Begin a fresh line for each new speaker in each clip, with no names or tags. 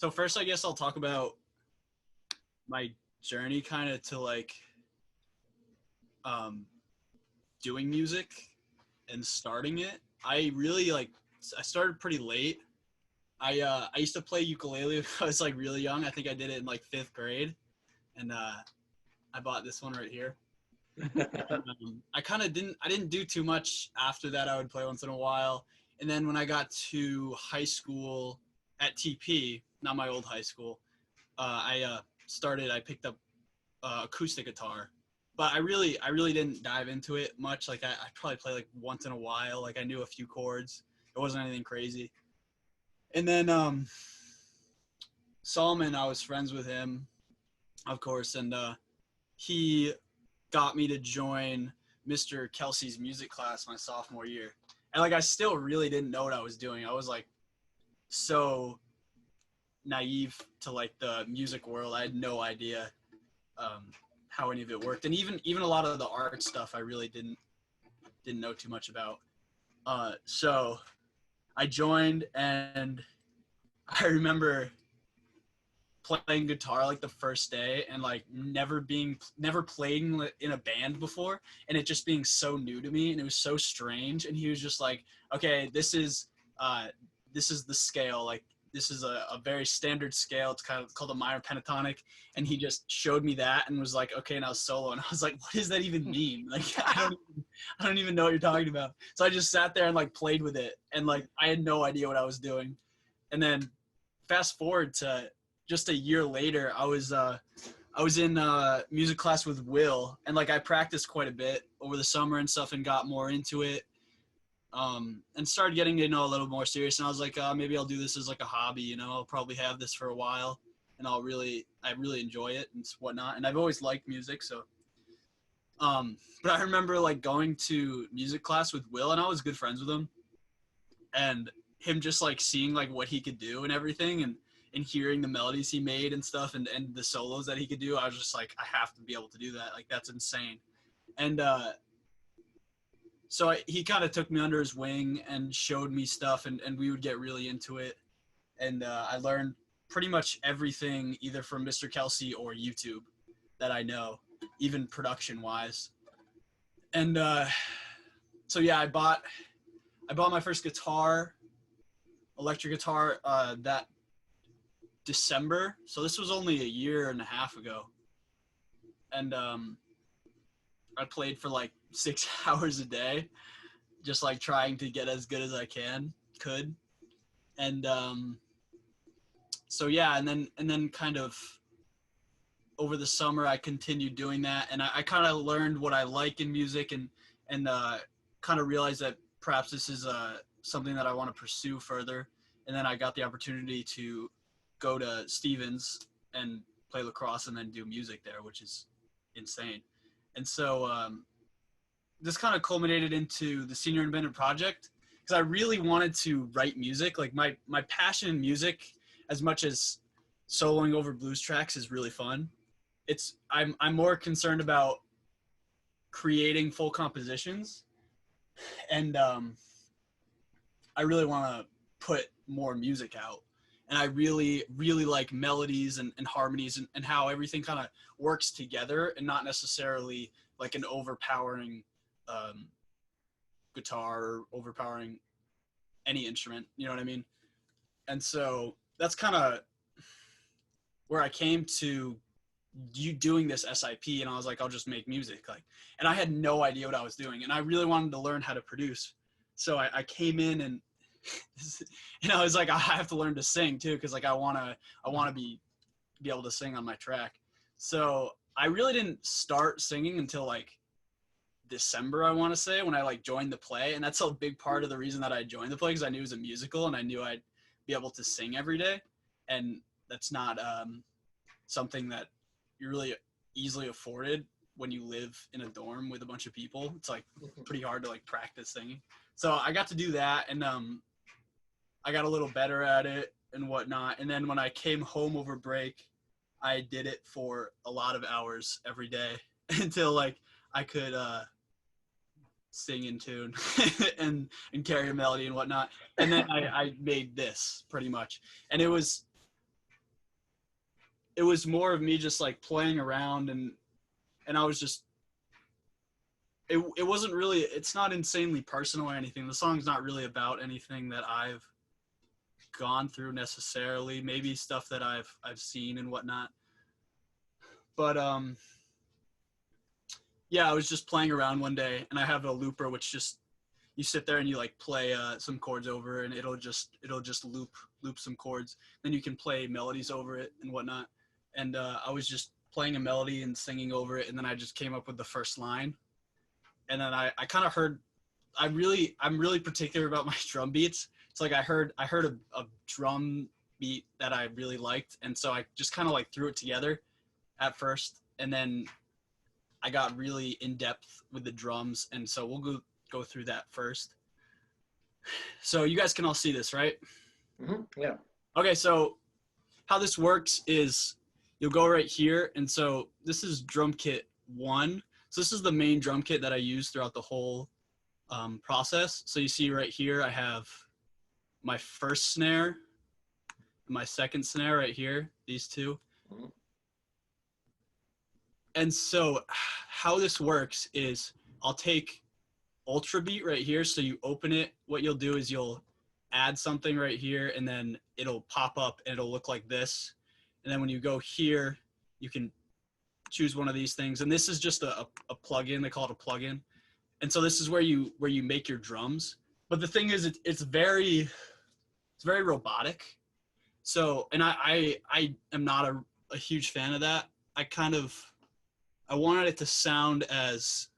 So first, I guess I'll talk about my journey kind of to like um, doing music and starting it. I really like I started pretty late. I used to play ukulele when I was like really young. I think I did it in like 5th grade, and I bought this one right here. I didn't do too much after that. I would play once in a while, and then when I got to high school at TP, not my old high school, I picked up acoustic guitar, but I really didn't dive into it much. Like I probably play like once in a while. Like I knew a few chords. It wasn't anything crazy. And then Solomon, I was friends with him, of course, and he got me to join Mr. Kelsey's music class my sophomore year. And like I still really didn't know what I was doing. I was like so naive to like the music world. I had no idea how any of it worked, and even a lot of the art stuff I really didn't know too much about. So I joined, and I remember playing guitar like the first day and like never playing in a band before, and it just being so new to me, and it was so strange. And he was just like, okay, this is the scale, like this is a very standard scale. It's kind of called a minor pentatonic, and he just showed me that and was like, okay, now solo. And I was like, what does that even mean? Like I don't even know what you're talking about. So I just sat there and like played with it, and like I had no idea what I was doing. And then fast forward to just a year later, I was in music class with Will, and like I practiced quite a bit over the summer and stuff, and got more into it, and started getting a little more serious. And I was like, maybe I'll do this as like a hobby. I'll probably have this for a while, and I really enjoy it and whatnot. And I've always liked music, so. But I remember like going to music class with Will, and I was good friends with him, and him just like seeing like what he could do and everything, and hearing the melodies he made and stuff, and the solos that he could do. I was just like, I have to be able to do that. Like that's insane. And so he kind of took me under his wing and showed me stuff, and we would get really into it. And I learned pretty much everything either from Mr. Kelsey or YouTube that I know, even production wise. And so yeah, I bought my first guitar, electric guitar, that December. So this was only a year and a half ago. And I played for like 6 hours a day, just like trying to get as good as I could. And so yeah, and then kind of over the summer I continued doing that, and I kind of learned what I like in music, and kind of realized that perhaps this is something that I want to pursue further. And then I got the opportunity to go to Stevens and play lacrosse and then do music there, which is insane. And so this kind of culminated into the Senior Independent Project, because I really wanted to write music. Like my passion in music, as much as soloing over blues tracks is really fun, I'm more concerned about creating full compositions, and I really want to put more music out. And I really, really like melodies and harmonies, and how everything kind of works together, and not necessarily like an overpowering guitar or overpowering any instrument, you know what I mean? And so that's kind of where I came to you doing this SIP, and I was like, I'll just make music. Like, and I had no idea what I was doing, and I really wanted to learn how to produce. So I came in, and I was like, I have to learn to sing too, because like I want to be able to sing on my track. So I really didn't start singing until like December, I want to say, when I like joined the play. And that's a big part of the reason that I joined the play, because I knew it was a musical, and I knew I'd be able to sing every day. And that's not something that you're really easily afforded when you live in a dorm with a bunch of people. It's like pretty hard to like practice singing. So I got to do that, and I got a little better at it and whatnot. And then when I came home over break, I did it for a lot of hours every day until like I could sing in tune and carry a melody and whatnot. And then I made this pretty much. And it was it was more of me just like playing around, and I was just, it wasn't really, it's not insanely personal or anything. The song's not really about anything that I've gone through necessarily, maybe stuff that I've seen and whatnot. But yeah, I was just playing around one day, and I have a looper which just, you sit there and you like play some chords over, and it'll just loop some chords. Then you can play melodies over it and whatnot. And I was just playing a melody and singing over it, and then I just came up with the first line. And then I kind of heard, I'm really particular about my drum beats. It's like I heard a drum beat that I really liked, and so I just kind of like threw it together at first, and then I got really in depth with the drums, and so we'll go through that first. So you guys can all see this, right?
Mm-hmm. Yeah.
Okay, so how this works is you'll go right here, and so this is drum kit 1. So this is the main drum kit that I use throughout the whole process. So you see right here, I have my first snare and my second snare right here, these two. Mm-hmm. And so how this works is I'll take Ultrabeat right here. So you open it, what you'll do is you'll add something right here, and then it'll pop up and it'll look like this. And then when you go here, you can choose one of these things. And this is just a plugin. They call it a plugin. And so this is where you make your drums. But the thing is, it's very robotic. So, and I am not a huge fan of that. I wanted it to sound as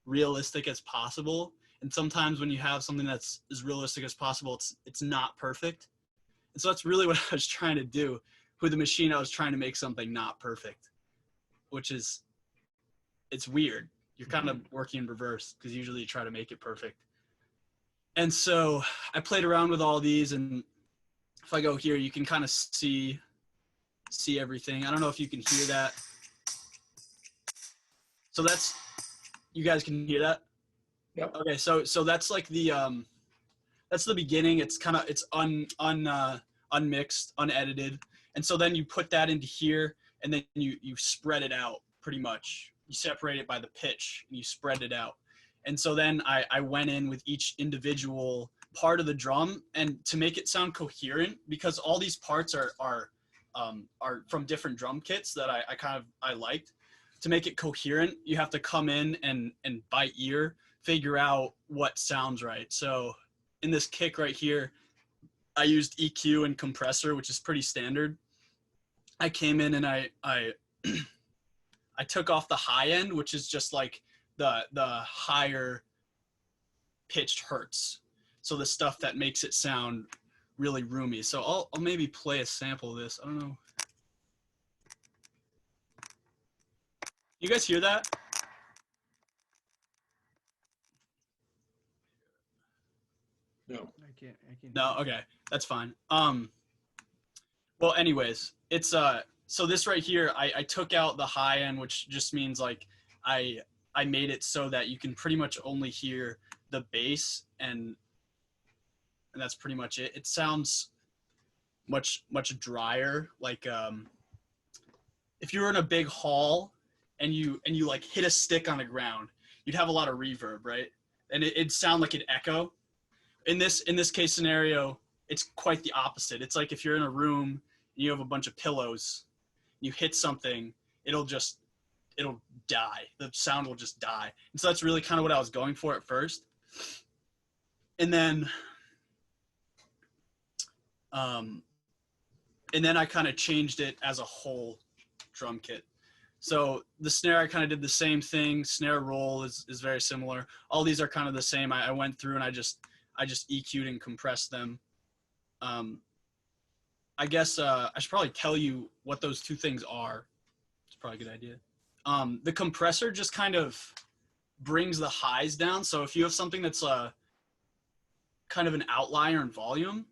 realistic as possible. And sometimes when you have something that's as realistic as possible, it's not perfect. And so that's really what I was trying to do with the machine. I was trying to make something not perfect, which is, it's weird. You're kind of working in reverse, because usually you try to make it perfect. And so I played around with all these, and if I go here, you can kind of see everything. I don't know if you can hear that. So that's, you guys can hear that?
Yep.
Okay, so that's like that's the beginning. It's kind of, it's unmixed, unedited. And so then you put that into here, and then you spread it out pretty much. You separate it by the pitch, and you spread it out. And so then I went in with each individual part of the drum, and to make it sound coherent, because all these parts are from different drum kits that I liked. To make it coherent, you have to come in and by ear figure out what sounds right. So in this kick right here, I used EQ and compressor, which is pretty standard. I came in and I took off the high end, which is just like the higher pitched hertz. So the stuff that makes it sound really roomy. So I'll maybe play a sample of this. I don't know. You guys hear that?
No.
I can't.
No, okay. That's fine. Well, anyways, it's so this right here, I took out the high end, which just means like I made it so that you can pretty much only hear the bass, and that's pretty much it. It sounds much drier. Like if you were in a big hall and you like hit a stick on the ground, you'd have a lot of reverb, right? And it'd sound like an echo. In this case scenario, it's quite the opposite. It's like if you're in a room and you have a bunch of pillows, you hit something, it'll die. The sound will just die. And so that's really kind of what I was going for at first. And then I kind of changed it as a whole drum kit. So the snare, I kind of did the same thing. Snare roll is very similar. All these are kind of the same. I went through and I just EQ'd and compressed them. I guess I should probably tell you what those two things are. It's probably a good idea. The compressor just kind of brings the highs down. So if you have something that's kind of an outlier in volume,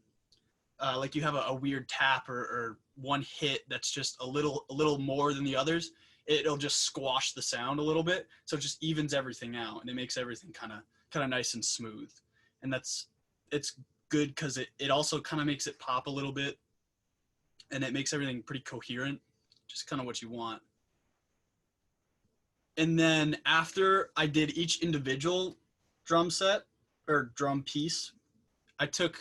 like you have a weird tap or one hit that's just a little more than the others, it'll just squash the sound a little bit. So it just evens everything out, and it makes everything kind of nice and smooth. And it's good because it also kind of makes it pop a little bit, and it makes everything pretty coherent. just kind of what you want. And then after I did each individual drum set or drum piece, I took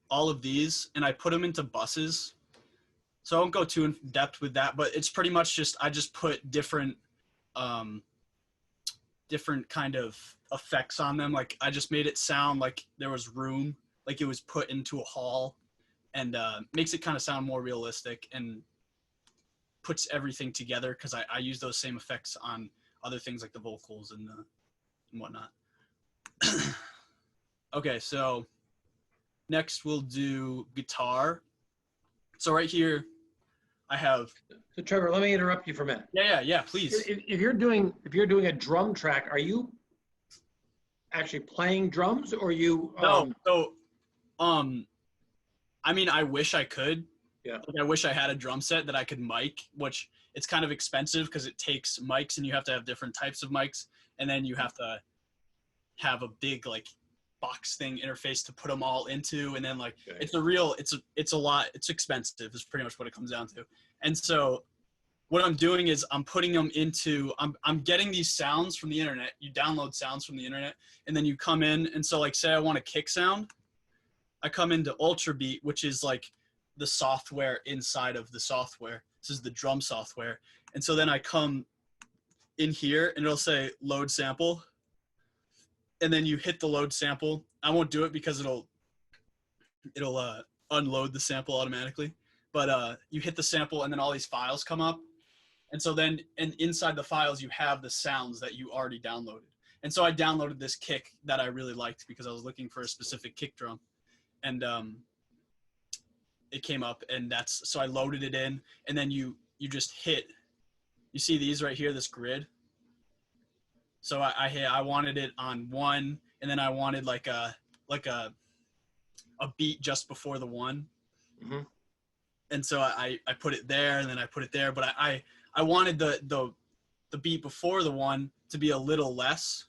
all of these and I put them into buses. So I won't go too in depth with that, but it's pretty much just, I just put different kind of effects on them. Like I just made it sound like there was room, like it was put into a hall, and makes it kind of sound more realistic and puts everything together, because I use those same effects on other things like the vocals and whatnot. Okay, so next we'll do guitar. So right here I have.
So Trevor, let me interrupt you for a minute.
Yeah, please.
If you're doing a drum track, are you actually playing drums, or you?
No. So, I mean, I wish I could.
Yeah.
Like, I wish I had a drum set that I could mic, which it's kind of expensive because it takes mics and you have to have different types of mics, and then you have to have a big like box thing interface to put them all into, and then like
Okay.
it's a lot. It's expensive is pretty much what it comes down to. And so what I'm doing is I'm putting them into, I'm getting these sounds from the internet. You download sounds from the internet, and then you come in, and so like say I want a kick sound, I come into Ultrabeat, which is like the software inside of the software. This is the drum software. And so then I come in here and it'll say load sample. And then you hit the load sample. I won't do it because it'll unload the sample automatically. But you hit the sample and then all these files come up. And so then inside the files, you have the sounds that you already downloaded. And so I downloaded this kick that I really liked because I was looking for a specific kick drum. And it came up, and so I loaded it in, and then you just hit. You see these right here, this grid. So I wanted it on 1, and then I wanted like a beat just before the 1.
Mm-hmm.
And so I put it there, and then I put it there, but I wanted the beat before the 1 to be a little less.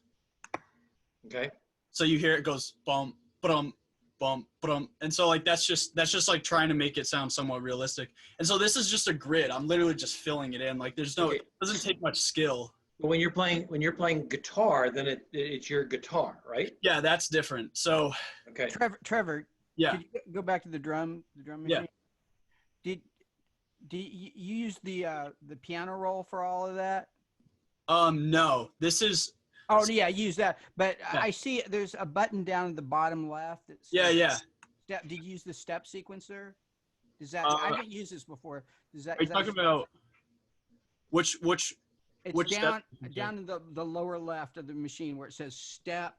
Okay.
So you hear it goes bum, bum, bum, bum, and so like that's just like trying to make it sound somewhat realistic. And so this is just a grid. I'm literally just filling it in. Like there's no,
Okay.
It doesn't take much skill.
But when you're playing guitar, then it's your guitar, right?
Yeah, that's different. So
Okay.
Trevor,
yeah,
could you go back to the drum machine?
Yeah.
Did you use the piano roll for all of that?
no, this is.
Oh yeah, use that. But
Yeah.
I see there's a button down at the bottom left. That says
Yeah.
Step. Did you use the step sequencer? Does that? I haven't used this before. Does that?
Are you talking about which?
It's
which
down
step?
down in the lower left of the machine where it says step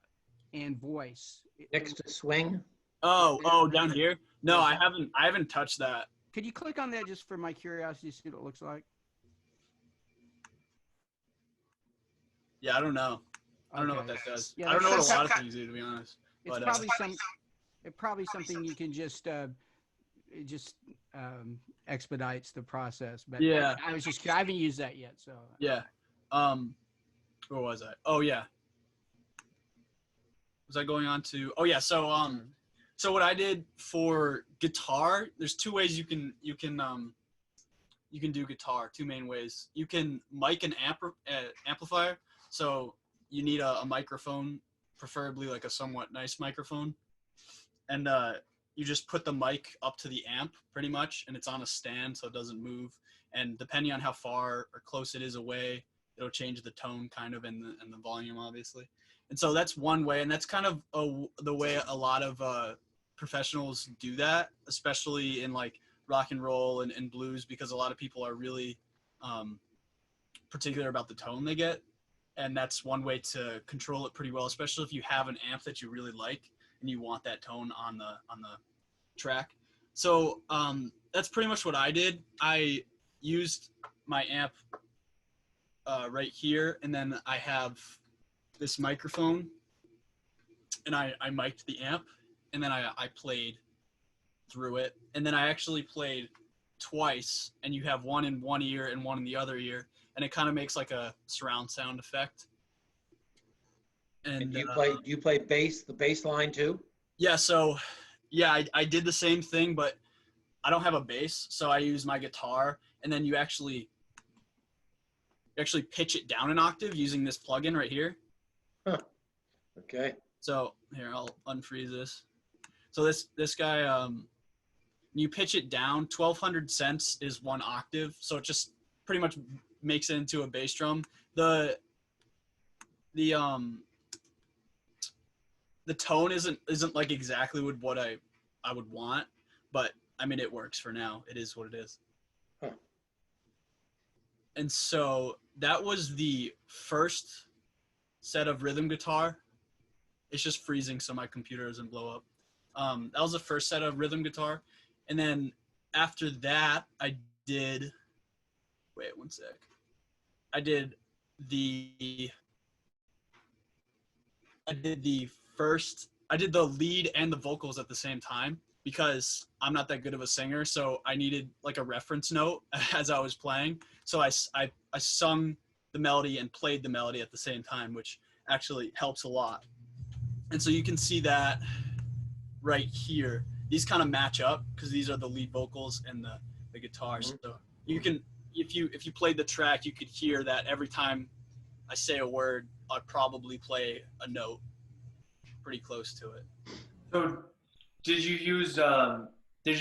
and voice.
Next to swing.
Oh, down here. No,
Yeah.
I haven't touched that.
Could you click on that just for my curiosity to see what it looks like?
Yeah, I don't know. I don't know what
Okay.
that does.
Yeah,
I don't know what a
that's
lot of things do, to be honest.
It's
But,
probably something you can just expedites the process. But
Yeah.
I haven't used that yet. So
Yeah. Where was I? Oh yeah. Was I going on to? Oh yeah. So what I did for guitar, there's 2 ways you can do guitar. 2 main ways. You can mic an amplifier. So you need a microphone, preferably like a somewhat nice microphone, and you just put the mic up to the amp pretty much, and it's on a stand so it doesn't move. And depending on how far or close it is away, it'll change the tone kind of and the volume obviously. And so that's one way, and that's kind of the way a lot of professionals do that, especially in like rock and roll and blues, because a lot of people are really particular about the tone they get. And that's one way to control it pretty well, especially if you have an amp that you really like and you want that tone on the track. So that's pretty much what I did. I used my amp right here, and then I have this microphone, and I mic'd the amp, and then I played through it. And then I actually played twice, and you have one in one ear and one in the other ear, and it kind of makes like a surround sound effect. And
do you play bass, the bass line too?
Yeah, so yeah, I did the same thing, but I don't have a bass, so I use my guitar, and then you actually pitch it down an octave using this plugin right here.
Huh. Okay.
So here, I'll unfreeze this. So this guy, you pitch it down. 1200 cents is 1 octave, so it just pretty much makes it into a bass drum. The tone isn't like exactly what I would want, but I mean, it works for now. It is what it is.
Huh.
And so that was the first set of rhythm guitar. It's just freezing so my computer doesn't blow up. That was the first set of rhythm guitar. And then after that, I did the lead and the vocals at the same time because I'm not that good of a singer. So I needed like a reference note as I was playing. So I sung the melody and played the melody at the same time, which actually helps a lot. And so you can see that right here. These kind of match up because these are the lead vocals and the guitars. So you can, if you played the track, you could hear that every time I say a word, I'd probably play a note pretty close to it.
So did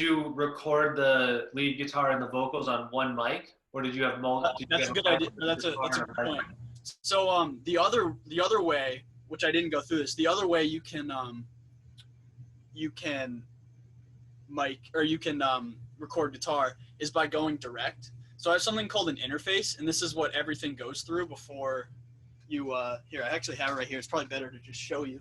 you record the lead guitar and the vocals on one mic, or did you have multiple?
That's a good idea. That's a good point. So the other way, which I didn't go through this, the other way you can record guitar is by going direct. So I have something called an interface, and this is what everything goes through before you here, I actually have it right here. It's probably better to just show you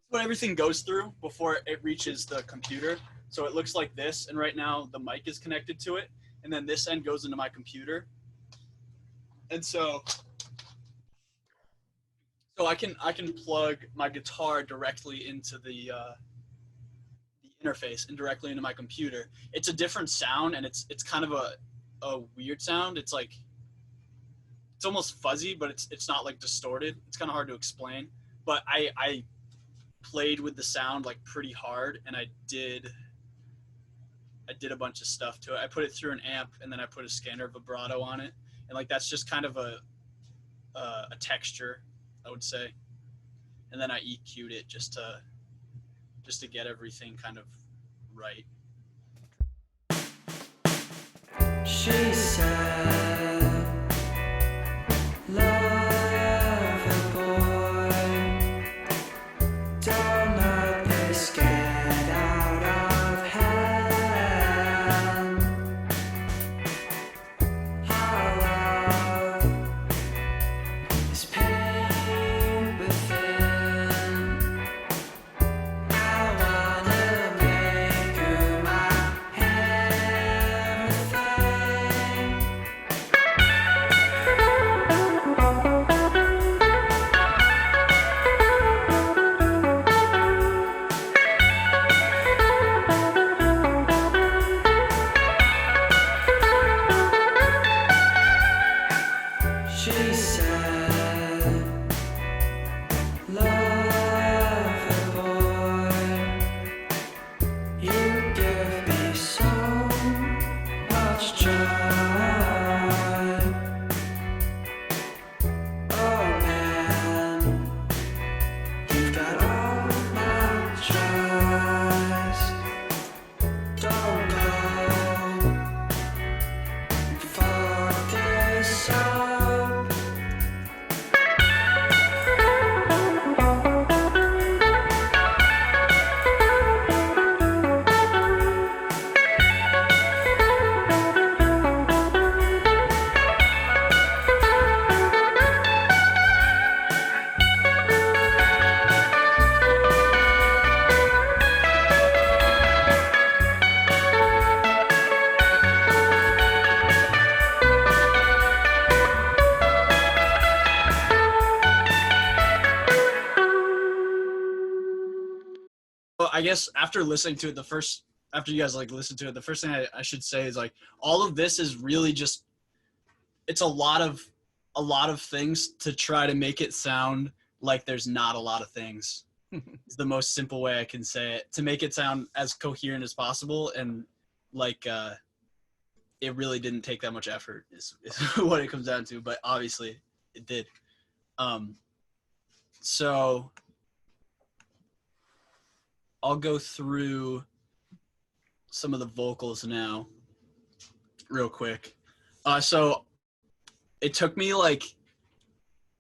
what everything goes through before it reaches the computer. So it looks like this, and right now the mic is connected to it, and then this end goes into my computer. And so I can plug my guitar directly into the interface and directly into my computer. It's a different sound, and it's kind of a weird sound. It's like it's almost fuzzy, but it's not like distorted. It's kind of hard to explain. But I played with the sound like pretty hard, and I did a bunch of stuff to it. I put it through an amp, and then I put a scanner vibrato on it, and like that's just kind of a texture, I would say. And then I EQ'd it just to get everything kind of right.
She said, love her boy, don't let this get out of hand. Our love is pain within. I wanna make you my everything. She said, love her boy, you give me so much joy. Oh man, you've got all my trust. Don't go, fuck this up.
Well, I guess after listening to it, after you guys like listen to it, the first thing I should say is like all of this is really just, it's a lot of things to try to make it sound like there's not a lot of things. is the most simple way I can say it, to make it sound as coherent as possible. And like, it really didn't take that much effort is what it comes down to, but obviously it did. So I'll go through some of the vocals now real quick. So it took me like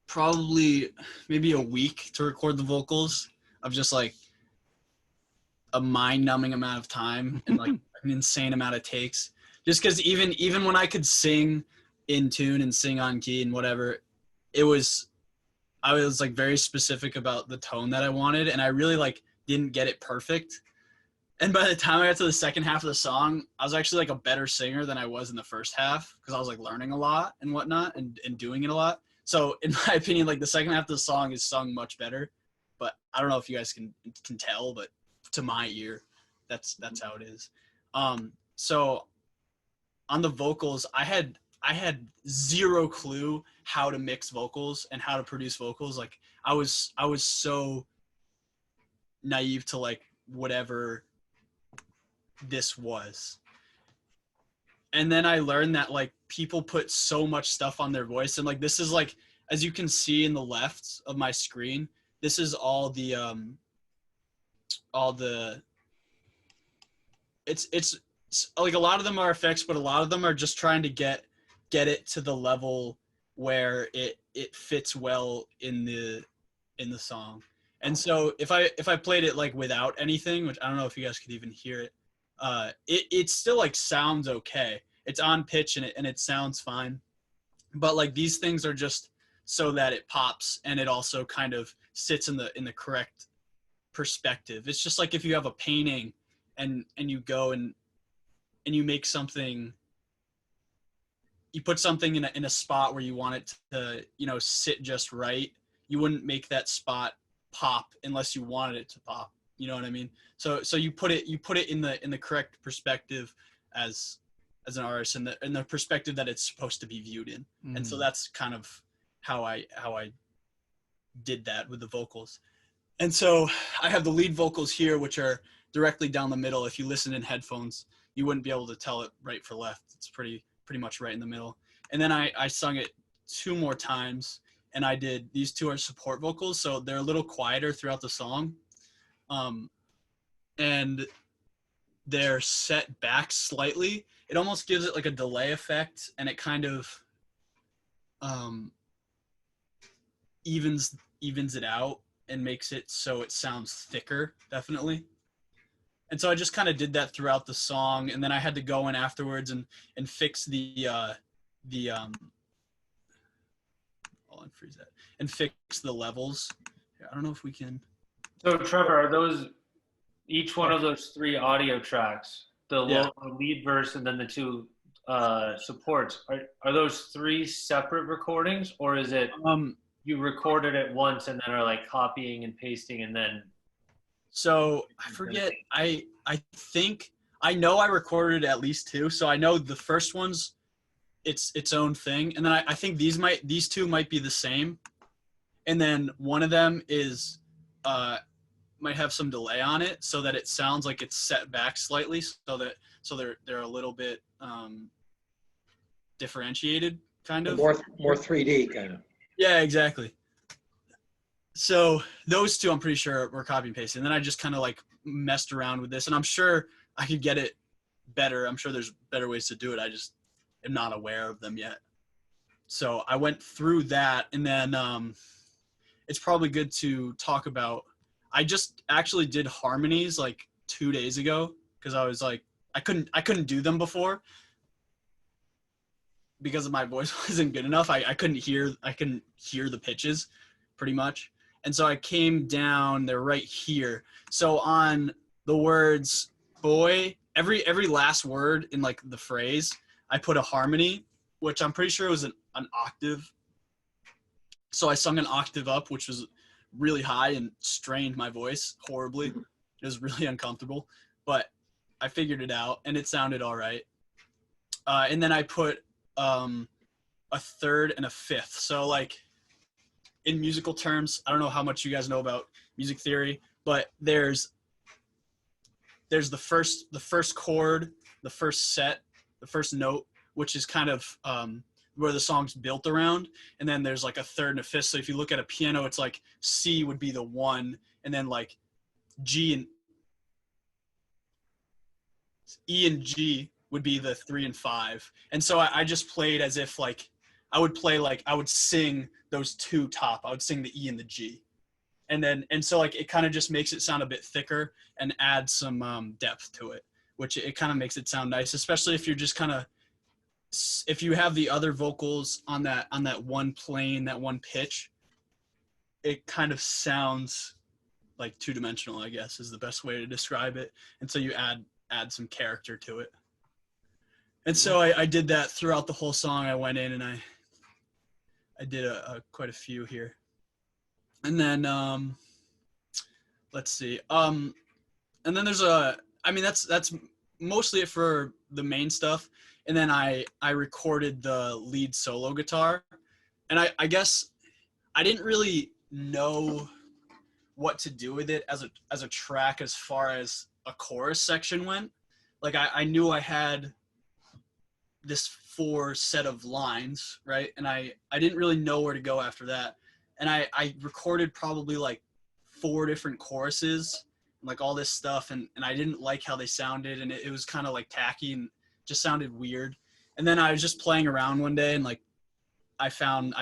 probably maybe a week to record the vocals, of just like a mind-numbing amount of time and like an insane amount of takes. Just because even when I could sing in tune and sing on key and whatever, I was like very specific about the tone that I wanted, and I really like didn't get it perfect. And by the time I got to the second half of the song, I was actually like a better singer than I was in the first half, because I was like learning a lot and whatnot and doing it a lot. So in my opinion, like the second half of the song is sung much better. But I don't know if you guys can tell, but to my ear, that's how it is. So on the vocals, I had zero clue how to mix vocals and how to produce vocals. Like I was so naive to like whatever this was. And then I learned that like people put so much stuff on their voice, and like this is like, as you can see in the left of my screen, this is all the it's like a lot of them are effects, but a lot of them are just trying to get it to the level where it fits well in the song. And so if I played it like without anything, which I don't know if you guys could even hear it, it still like sounds okay. It's on pitch and it sounds fine. But like these things are just so that it pops, and it also kind of sits in the correct perspective. It's just like if you have a painting and you go and you make something, you put something in a spot where you want it to, you know, sit just right. You wouldn't make that spot pop unless you wanted it to pop. You know what I mean? So you put it in the correct perspective as an artist, and the perspective that it's supposed to be viewed in. Mm-hmm. And so that's kind of how I did that with the vocals. And so I have the lead vocals here, which are directly down the middle. If you listen in headphones, you wouldn't be able to tell it right for left. It's pretty much right in the middle. And then I sung it 2 more times, and I did, these 2 are support vocals, so they're a little quieter throughout the song. And they're set back slightly. It almost gives it like a delay effect, and it kind of evens it out and makes it so it sounds thicker, definitely. And so I just kind of did that throughout the song, and then I had to go in afterwards and fix the fix the levels. I don't know if we can.
So Trevor, are those each one of those 3 audio tracks, the lead verse and then the 2 supports, are those 3 separate recordings, or is it you recorded it once and then are like copying and pasting and then?
So I forget. I think I know I recorded at least 2. So I know the first one's its own thing, and then I think these 2 might be the same, and then one of them is might have some delay on it, so that it sounds like it's set back slightly, so they're a little bit differentiated, kind of
more 3D kind of.
Yeah, exactly. So those 2 I'm pretty sure were copy and pasted, and then I just kind of like messed around with this, and I'm sure I could get it better. I'm sure there's better ways to do it. I just am not aware of them yet. So I went through that, and then it's probably good to talk about, I just actually did harmonies like 2 days ago, because I was like, I couldn't do them before because my voice wasn't good enough. I couldn't hear the pitches pretty much. And so I came down, they're right here. So on the words boy, every last word in like the phrase, I put a harmony, which I'm pretty sure was an octave. So I sung an octave up, which was really high and strained my voice horribly. It was really uncomfortable, but I figured it out and it sounded all right. And then I put a third and a fifth. So like in musical terms, I don't know how much you guys know about music theory, but there's the first chord, the first set, the first note, which is kind of where the song's built around, and then there's like a third and a fifth. So if you look at a piano, it's like C would be the 1, and then like G and E and G would be the 3 and 5. And so I just played as if like I would sing those two top. I would sing the E and the G. And so like it kind of just makes it sound a bit thicker and add some depth to it, which it kind of makes it sound nice, especially if you're just kind of, if you have the other vocals on that one plane, that one pitch, it kind of sounds like two-dimensional, I guess is the best way to describe it. And so you add some character to it. And so I did that throughout the whole song. I went in and I did quite a few here. And then let's see. And then there's that's mostly it for the main stuff. And then I recorded the lead solo guitar. And I guess I didn't really know what to do with it as a track as far as a chorus section went. Like I knew I had this 4 set of lines, right? And I didn't really know where to go after that. And I recorded probably like 4 different choruses, like all this stuff, and I didn't like how they sounded, and it was kind of like tacky and just sounded weird. And then I was just playing around one day, and like I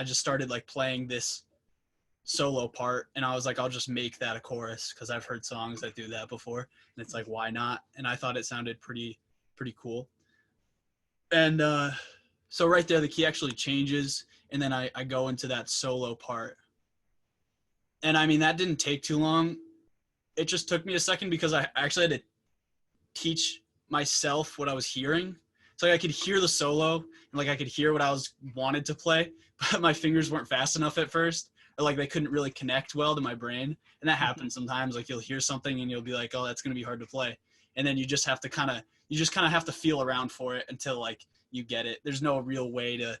just started like playing this solo part, and I was like, I'll just make that a chorus because I've heard songs that do that before, and it's like, why not? And I thought it sounded pretty cool. And so right there, the key actually changes, and then I go into that solo part. And I mean, that didn't take too long. It just took me a second because I actually had to teach myself what I was hearing. So I could hear the solo, and like I could hear what I wanted to play, but my fingers weren't fast enough at first, or like they couldn't really connect well to my brain. And that happens sometimes. Like you'll hear something and you'll be like, oh, that's going to be hard to play. And then you just have to have to feel around for it until like you get it. There's no real way to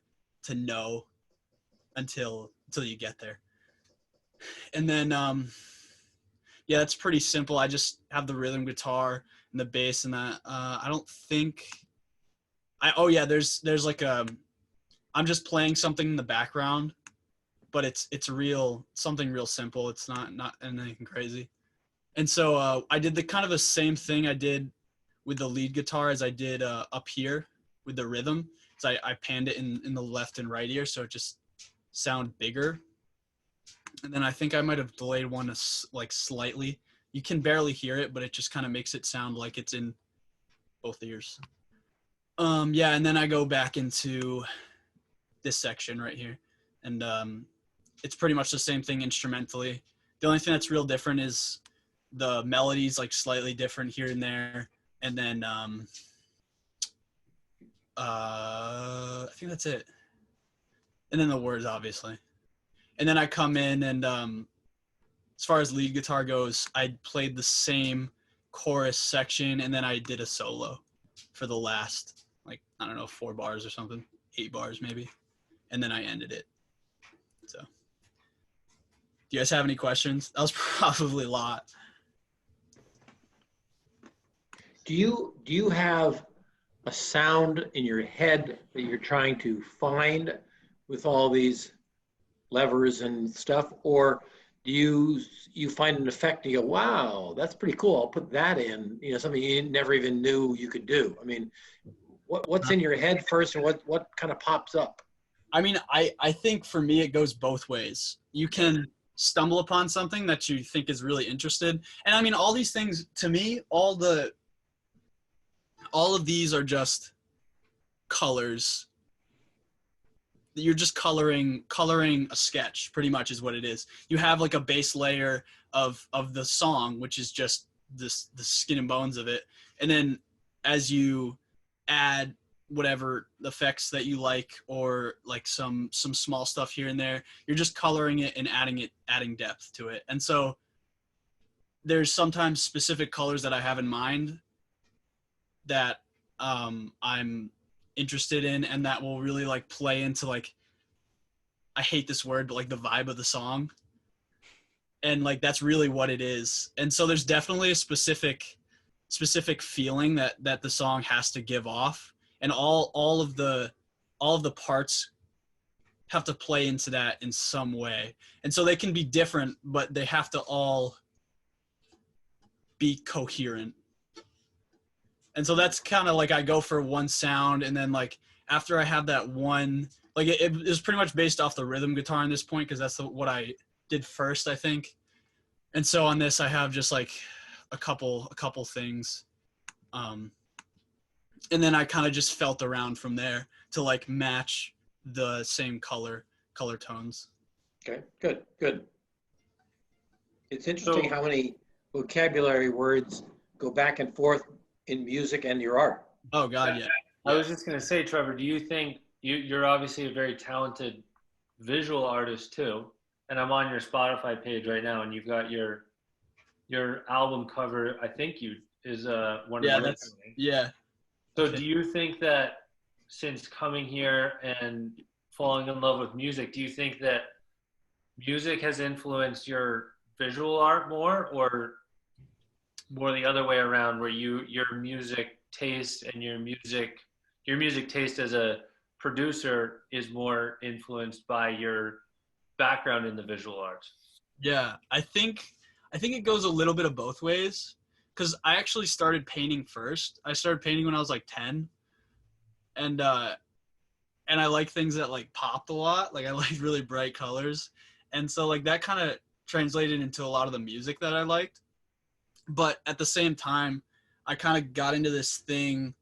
know until you get there. And then yeah, that's pretty simple. I just have the rhythm guitar and the bass and that. I don't think there's like I'm just playing something in the background, but it's something real simple. It's not anything crazy. And so I did the kind of the same thing I did with the lead guitar as I did up here with the rhythm. So I panned it in the left and right ear, so it just sound bigger. And then I think I might have delayed one like slightly. You can barely hear it, but it just kind of makes it sound like it's in both ears. Yeah, and then I go back into this section right here. And it's pretty much the same thing instrumentally. The only thing that's real different is the melody's like slightly different here and there. And then I think that's it. And then the words, obviously. And then I come in and as far as lead guitar goes, I played the same chorus section, and then I did a solo for the last, like, I don't know, 4 bars or something, 8 bars maybe. And then I ended it. So do you guys have any questions? That was probably a lot.
Do you have a sound in your head that you're trying to find with all these levers and stuff, or do you find an effect and you go, wow, that's pretty cool, I'll put that in, something you never even knew you could do? I mean, what's in your head first, and what kind of pops up?
I mean, I think for me it goes both ways. You can stumble upon something that you think is really interested, and I mean, all these things, to me, all of these are just colors. You're just coloring a sketch, pretty much is what it is. You have like a base layer of the song, which is just the skin and bones of it. And then as you add whatever effects that you like, or like some small stuff here and there, you're just coloring it and adding depth to it. And so there's sometimes specific colors that I have in mind that I'm interested in, and that will really like play into, like, I hate this word, but like the vibe of the song. and like that's really what it is. And so there's definitely a specific feeling that the song has to give off, and all of the parts have to play into that in some way. And so they can be different, but they have to all be coherent. And so that's kind of like I go for one sound, and then like after I have that one, like it is pretty much based off the rhythm guitar in this point, because that's what I did first, I think. And so on this I have just like a couple things, and then I kind of just felt around from there to like match the same color tones.
Okay, good. It's interesting how many vocabulary words go back and forth in music and your art.
Oh God, yeah.
I was just gonna say, Trevor, do you think you're obviously a very talented visual artist too? And I'm on your Spotify page right now, and you've got your album cover. I think is one of the
yeah.
So do you think that since coming here and falling in love with music, do you think that music has influenced your visual art more, or more the other way around, where your music taste and your music taste as a producer is more influenced by your background in the visual arts?
Yeah, I think it goes a little bit of both ways, because I actually started painting first. I started painting when I was like 10, and I like things that like popped a lot. Like I like really bright colors, and so like that kind of translated into a lot of the music that I liked. But at the same time, I kind of got into this thing,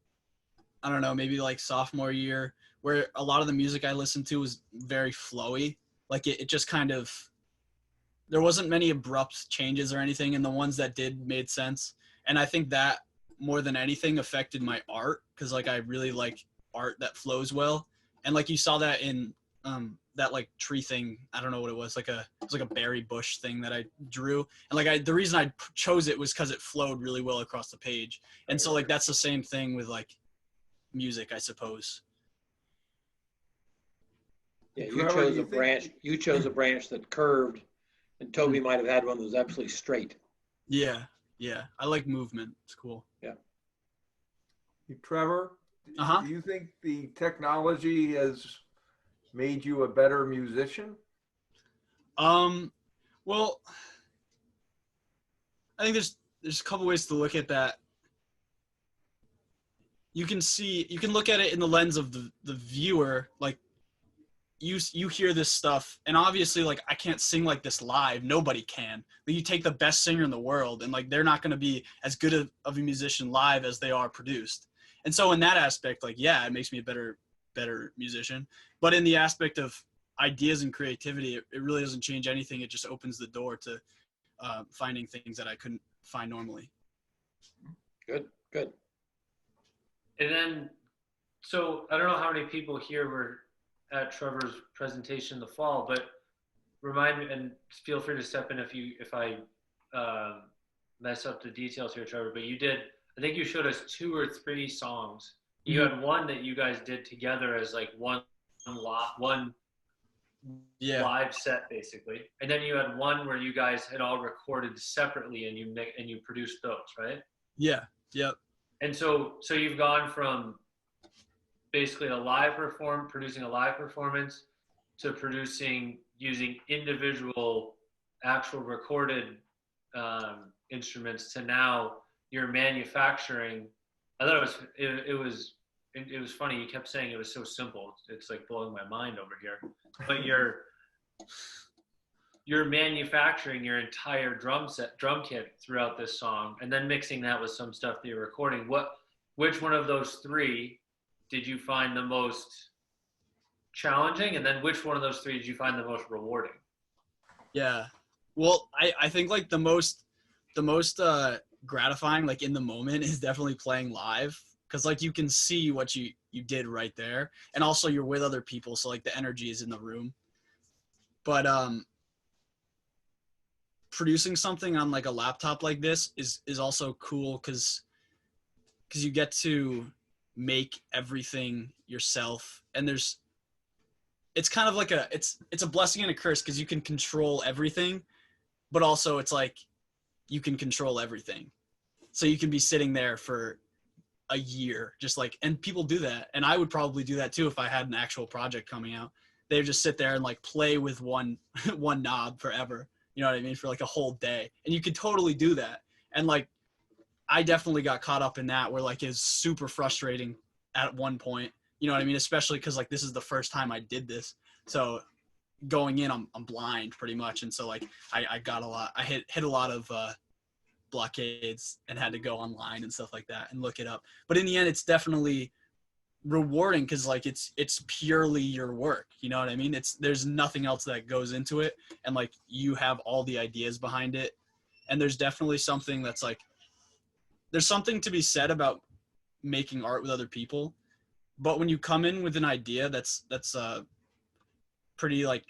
I don't know, maybe like sophomore year, where a lot of the music I listened to was very flowy. Like it just kind of, there wasn't many abrupt changes or anything, and the ones that did made sense. And I think that more than anything affected my art, because like I really like art that flows well. And like you saw that in that like tree thing, I don't know what it was, it was like a berry bush thing that I drew. And like the reason I chose it was because it flowed really well across the page. And so like that's the same thing with like music, I suppose.
Yeah, you chose a branch that curved, and Toby might have had one that was absolutely straight.
Yeah, I like movement. It's cool.
Yeah.
Trevor, do you think the technology has made you a better musician?
Well, I think there's a couple ways to look at that. You can look at it in the lens of the viewer. Like you hear this stuff, and obviously like I can't sing like this live. Nobody can. But you take the best singer in the world, and like they're not going to be as good of a musician live as they are produced. And so in that aspect, like, yeah, it makes me a better musician. But in the aspect of ideas and creativity, it really doesn't change anything. It just opens the door to finding things that I couldn't find normally.
Good.
And then, so I don't know how many people here were at Trevor's presentation in the fall, but remind me, and feel free to step in if I mess up the details here, Trevor, but I think you showed us 2 or 3 songs. You had one that you guys did together as like one live set basically, and then you had one where you guys had all recorded separately and you produced those, right?
Yeah. Yep.
And so you've gone from basically producing a live performance to producing using individual actual recorded instruments, to now you're manufacturing. I thought it was funny. You kept saying it was so simple. It's like blowing my mind over here. But you're manufacturing your entire drum kit throughout this song, and then mixing that with some stuff that you're recording. Which one of those 3 did you find the most challenging, and then which one of those 3 did you find the most rewarding? Yeah.
Well, I think like the most gratifying, like in the moment, is definitely playing live, because like you can see what you did right there, and also you're with other people, so like the energy is in the room. But producing something on like a laptop like this is also cool, because you get to make everything yourself, and it's kind of like it's a blessing and a curse, because you can control everything, but also it's like you can control everything. So you can be sitting there for a year, just like, and people do that. And I would probably do that too if I had an actual project coming out. They would just sit there and like play with one knob forever. You know what I mean? For like a whole day. And you could totally do that. And like, I definitely got caught up in that where like it's super frustrating at one point. You know what I mean? Especially because like this is the first time I did this. So going in, I'm blind pretty much. And so like I got a lot, I hit a lot of blockades and had to go online and stuff like that and look it up. But in the end, it's definitely rewarding because like it's purely your work. You know what I mean? There's nothing else that goes into it. And like you have all the ideas behind it. And there's definitely something that's like, there's something to be said about making art with other people. But when you come in with an idea that's pretty like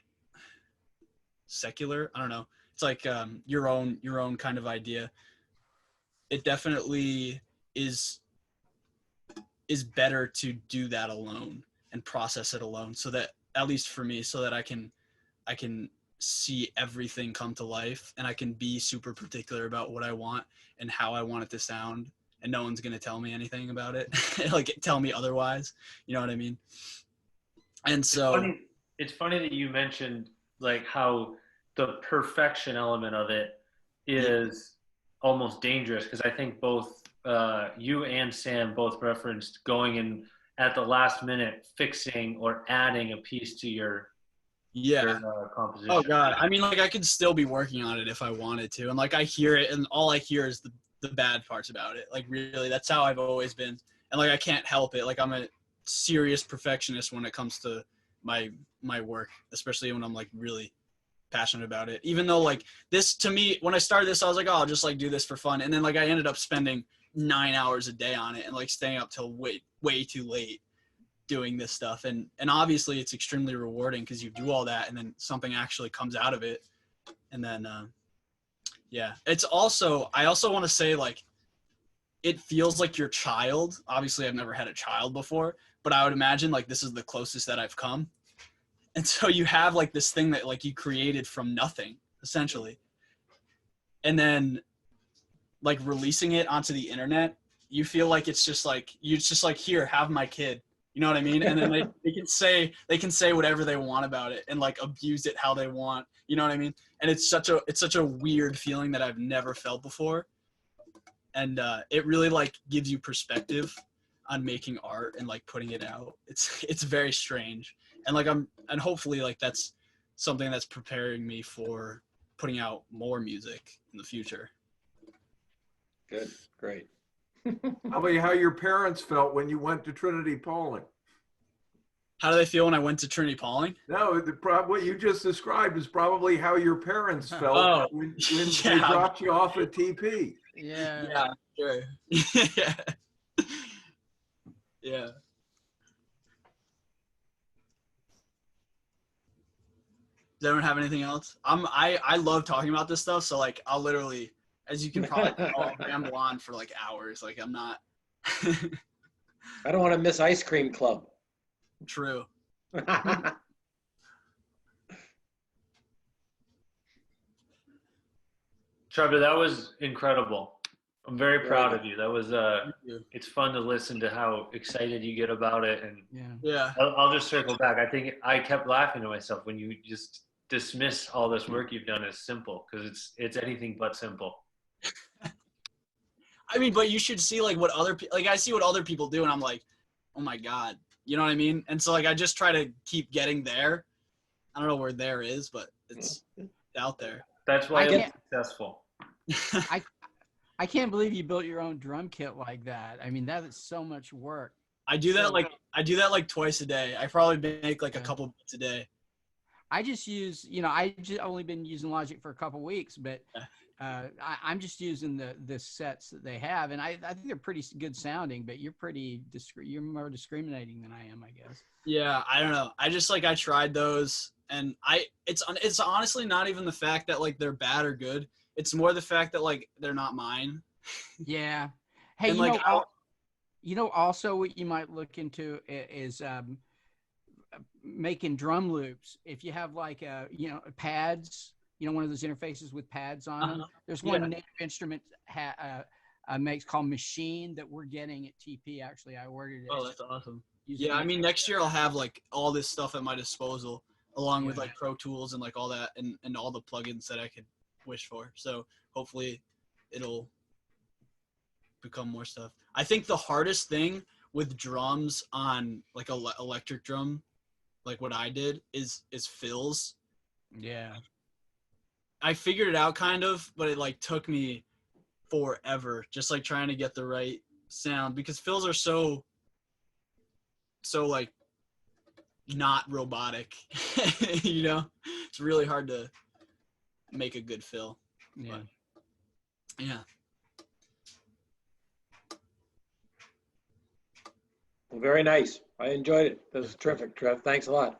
secular, I don't know, it's like your own kind of idea, it definitely is better to do that alone and process it alone, so that, at least for me, so that I can see everything come to life, and I can be super particular about what I want and how I want it to sound, and no one's going to tell me anything about it, like tell me otherwise, you know what I mean? And so
it's funny that you mentioned like how the perfection element of it is almost dangerous, because I think both you and Sam both referenced going in at the last minute, fixing or adding a piece to your composition.
Oh God, I mean, like I could still be working on it if I wanted to, and like I hear it, and all I hear is the bad parts about it. Like really, that's how I've always been, and like I can't help it. Like I'm a serious perfectionist when it comes to my work, especially when I'm like really passionate about it. Even though like this, to me, when I started this, I was like, oh, I'll just like do this for fun, and then like I ended up spending 9 hours a day on it and like staying up till way too late doing this stuff, and obviously it's extremely rewarding because you do all that and then something actually comes out of it. And then it's also, I also want to say, like, it feels like your child. Obviously I've never had a child before, but I would imagine like this is the closest that I've come. And so you have like this thing that like you created from nothing essentially, and then like releasing it onto the internet, you feel like it's just like, here, have my kid. You know what I mean? And then they can say whatever they want about it and like abuse it how they want. You know what I mean? And it's such a weird feeling that I've never felt before. And it really like gives you perspective on making art and like putting it out. It's very strange. And like and hopefully like that's something that's preparing me for putting out more music in the future.
Good, great.
Tell me how your parents felt when you went to Trinity-Pawling.
How do they feel when I went to Trinity-Pawling?
No, what you just described is probably how your parents felt when they dropped you off at TP.
Yeah.
Sure. Yeah. Does everyone have anything else? I love talking about this stuff, so like I'll literally, as you can probably tell, I'll ramble on for like hours. Like I'm not.
I don't want to miss ice cream club.
True.
Trevor, that was incredible. I'm very proud of you. That was it's fun to listen to how excited you get about it. And
Yeah.
I'll just circle back. I think I kept laughing to myself when you just dismiss all this work you've done as simple, because it's anything but simple.
I mean, but you should see like what other people, like I see what other people do and I'm like, oh my God, you know what I mean? And so like, I just try to keep getting there. I don't know where there is, but it's out there.
That's why it's successful.
I can't believe you built your own drum kit like that. I mean, that is so much work.
I do that like twice a day. I probably make like a couple beats a day.
I just use, I just only been using Logic for a couple weeks, but I'm just using the sets that they have, and I think they're pretty good sounding. But you're you're more discriminating than I am, I guess.
Yeah, I don't know. I just like I tried those, and it's honestly not even the fact that like they're bad or good. It's more the fact that like they're not mine.
Yeah. Hey,
and, like,
also what you might look into is making drum loops. If you have like pads one of those interfaces with pads on them. There's one
Yeah.
Native Instruments makes called Machine that we're getting at TP. Actually, I ordered it.
Oh, that's awesome.
Using
Yeah, I
it.
mean, next year I'll have like all this stuff at my disposal, along with
Yeah.
like Pro Tools and like all that, and all the plugins that I could wish for. So hopefully it'll become more stuff. I think the hardest thing with drums on like electric drum, like what I did, is fills.
Yeah.
I figured it out kind of, but it like took me forever, just like trying to get the right sound, because fills are so like not robotic. It's really hard to make a good fill.
Yeah.
But, yeah.
Well, very nice. I enjoyed it. That was terrific, Trev. Thanks a lot.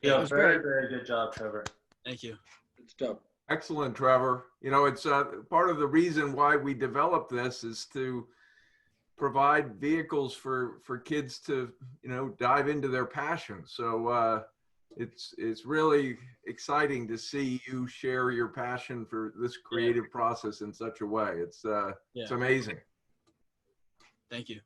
Yeah,
it was
very,
great.
very good job, Trevor.
Thank you.
Good stuff.
Excellent, Trevor. It's part of the reason why we developed this is to provide vehicles for kids to, dive into their passion. So it's really exciting to see you share your passion for this creative process in such a way. It's
Yeah.
amazing.
Thank you.